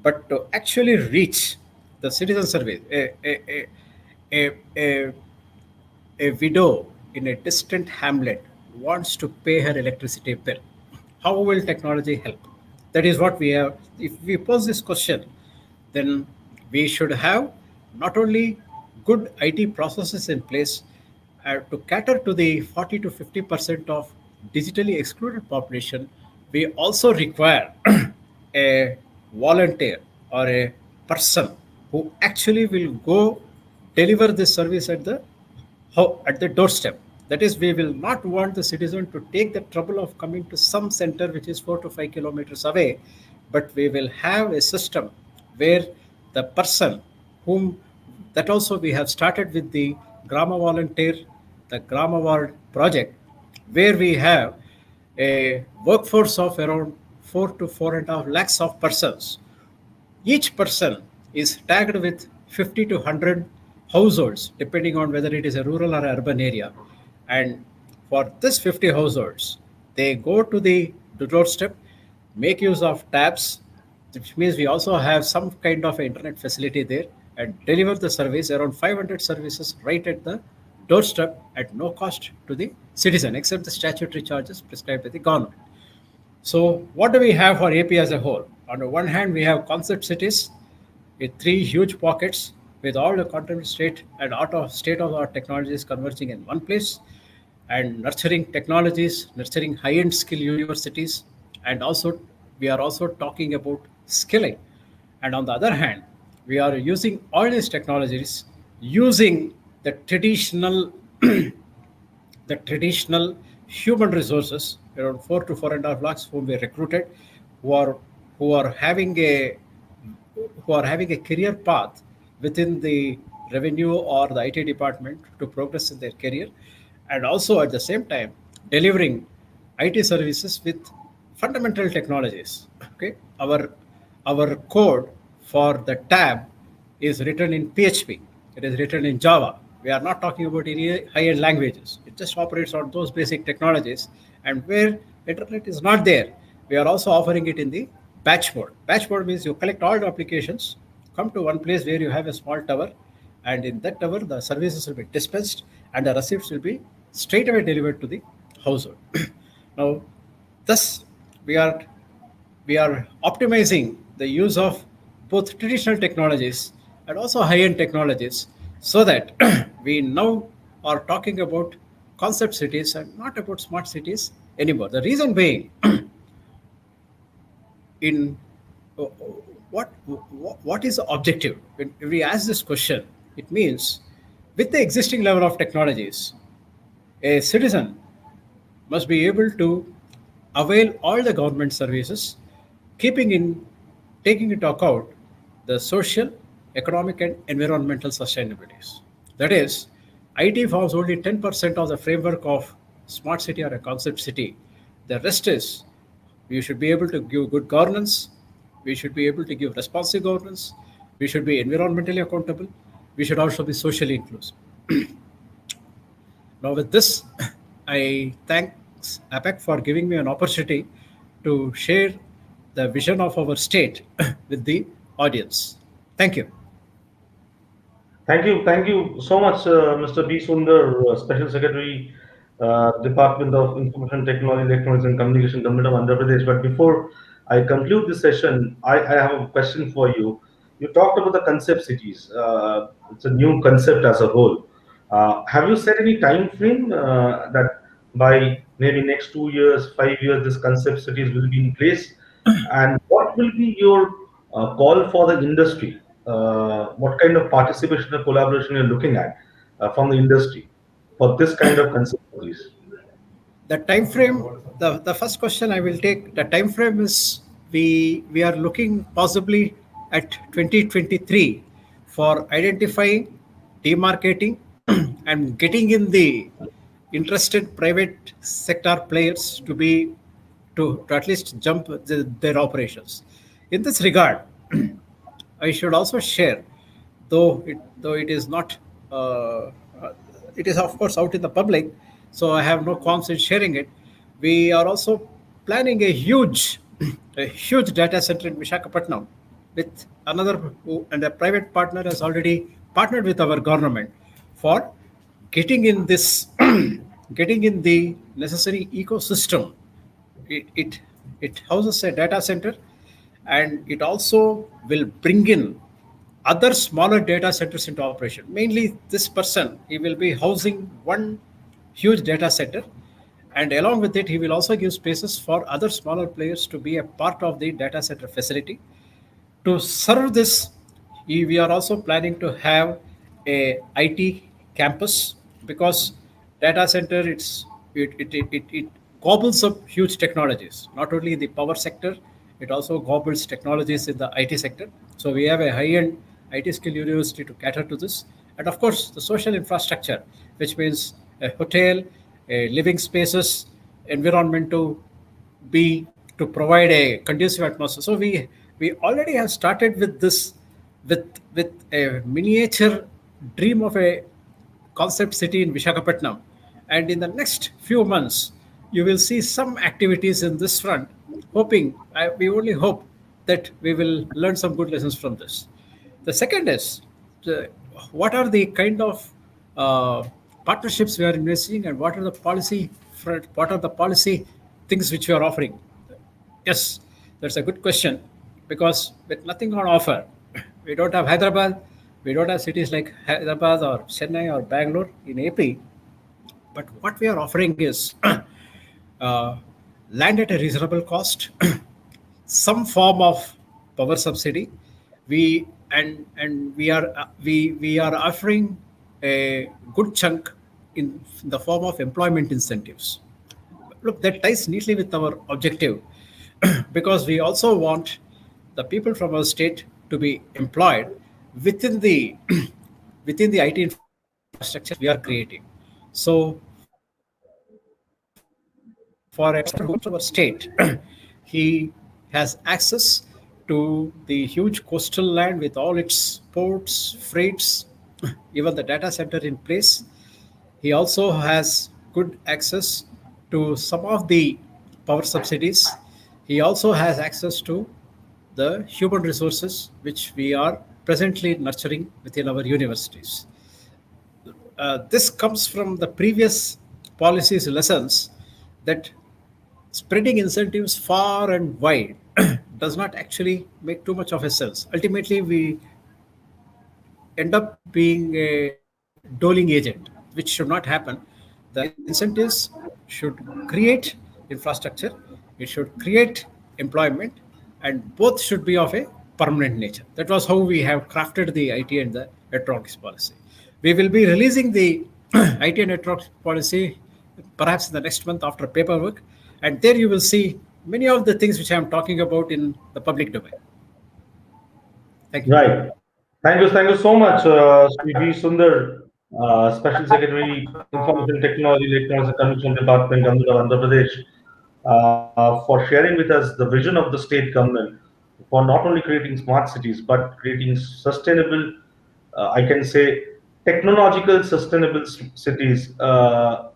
E: but to actually reach the citizen service, a widow in a distant hamlet wants to pay her electricity bill. How will technology help? That is what we have. If we pose this question, then we should have not only good IT processes in place to cater to the 40 to 50% of digitally excluded population. We also require a volunteer or a person who actually will go deliver this service at the doorstep. That is, we will not want the citizen to take the trouble of coming to some center which is 4 to 5 kilometers away, but we will have a system where the person whom, that also we have started with the Grama Volunteer, the Grama Ward project, where we have a workforce of around 4 to 4.5 lakhs of persons. Each person is tagged with 50 to 100 households, depending on whether it is a rural or urban area. And for this 50 households, they go to the doorstep, make use of tabs, which means we also have some kind of internet facility there, and deliver the service, around 500 services right at the doorstep at no cost to the citizen, except the statutory charges prescribed by the government. So what do we have for AP as a whole? On the one hand, we have concept cities with 3 huge pockets with all the contemporary state and state-of-the-art technologies converging in one place, and nurturing technologies, nurturing high-end skill universities, and also we are also talking about skilling. And on the other hand, we are using all these technologies using the traditional human resources, around 4 to 4.5 lakhs whom we recruited, who are having a career path within the revenue or the IT department to progress in their career, and also at the same time delivering IT services with fundamental technologies. Okay, our code for the tab is written in PHP. It is written in Java. We are not talking about any high-end languages. It just operates on those basic technologies. And where internet is not there, we are also offering it in the batch mode. Batch mode means you collect all the applications, come to one place where you have a small tower, and in that tower, the services will be dispensed and the receipts will be straight away delivered to the household. Now, thus, we are optimizing the use of both traditional technologies and also high-end technologies, so that we now are talking about concept cities and not about smart cities anymore. The reason being, in uh, what is the objective? When we ask this question, it means with the existing level of technologies, a citizen must be able to avail all the government services, taking into account the social, economic, and environmental sustainabilities. That is, IT forms only 10% of the framework of smart city or a concept city. The rest is we should be able to give good governance, we should be able to give responsive governance, we should be environmentally accountable, we should also be socially inclusive. Now, with this, I thank APAC for giving me an opportunity to share the vision of our state with the audience. Thank you.
A: Thank you so much, Mr. B. Sundar, Special Secretary, Department of Information Technology, Electronics and Communication, Government of Andhra Pradesh. But before I conclude this session, I have a question for you. You talked about the concept cities. It's a new concept as a whole. Have you set any time frame that by maybe next 2 years, 5 years, this concept cities will be in place? And what will be your call for the industry? What kind of participation or collaboration you're looking at from the industry for this kind of concept cities?
E: The time frame, the first question I will take, the time frame is we are looking possibly at 2023 for identifying, demarcating, and getting in the interested private sector players to at least jump their operations. In this regard, I should also share, though it is not, it is of course out in the public, so I have no qualms in sharing it. We are also planning a huge data center in Visakhapatnam with and a private partner has already partnered with our government for getting in this, getting in the necessary ecosystem. It houses a data center, and it also will bring in other smaller data centers into operation. Mainly, this person, he will be housing one huge data center, and along with it, he will also give spaces for other smaller players to be a part of the data center facility. To serve this, we are also planning to have a IT campus, because data center it gobbles up huge technologies, not only in the power sector, it also gobbles technologies in the IT sector. So we have a high-end IT skill university to cater to this. And of course, the social infrastructure, which means a hotel, a living spaces, environment to provide a conducive atmosphere. So we already have started with this, with a miniature dream of a concept city in Visakhapatnam. And in the next few months, you will see some activities in this front. We only hope that we will learn some good lessons from this. The second is, what are the kind of partnerships we are investing, and what are the policy things which we are offering? Yes, that's a good question, because with nothing on offer, we don't have Hyderabad, we don't have cities like Hyderabad or Chennai or Bangalore in AP. But what we are offering is land at a reasonable cost, some form of power subsidy. We are offering a good chunk in the form of employment incentives. Look, that ties neatly with our objective, because we also want the people from our state to be employed within the within the IT infrastructure we are creating. So for a person who comes to our state, he has access to the huge coastal land with all its ports, freights, even the data center in place. He also has good access to some of the power subsidies. He also has access to the human resources which we are presently nurturing within our universities. This comes from the previous policies lessons that spreading incentives far and wide does not actually make too much of a sense. Ultimately, we end up being a doling agent, which should not happen. The incentives should create infrastructure, it should create employment, and both should be of a permanent nature. That was how we have crafted the IT and the electronics policy. We will be releasing the IT and electronics policy perhaps in the next month after paperwork, and there you will see many of the things which I am talking about in the public domain. Thank you.
A: Right. Thank you so much, Sri V. Sundar, Special Secretary, Information Technology, Electronics and Communication Department, Andhra Pradesh, for sharing with us the vision of the state government for not only creating smart cities but creating sustainable, I can say, technological sustainable cities,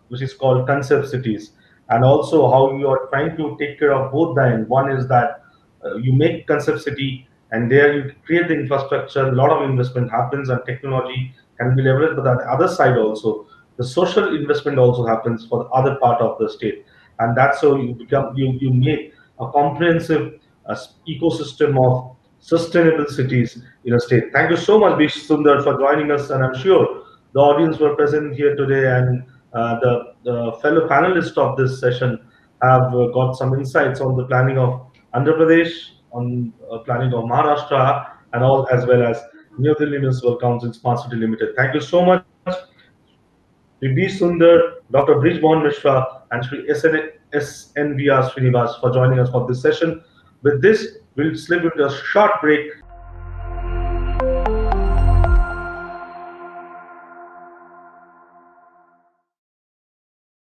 A: which is called concept cities, and also how you are trying to take care of both the end. One is that you make concept city, and there you create the infrastructure. A lot of investment happens, and technology can be leveraged. But on the other side, also the social investment also happens for the other part of the state, and that's how you make a comprehensive ecosystem of sustainable cities in a state. Thank you so much, Bish Sundar, for joining us, and I'm sure the audience were present here today, and the fellow panelists of this session have got some insights on the planning of Andhra Pradesh, on planning of Maharashtra, and all as well as New Delhi Municipal Council Smart City Limited. Thank you so much, Sri B. Sundar, Dr. Brij Mohan Mishra, and Sri S.V.R. Srinivas for joining us for this session. With this, we'll slip into a short break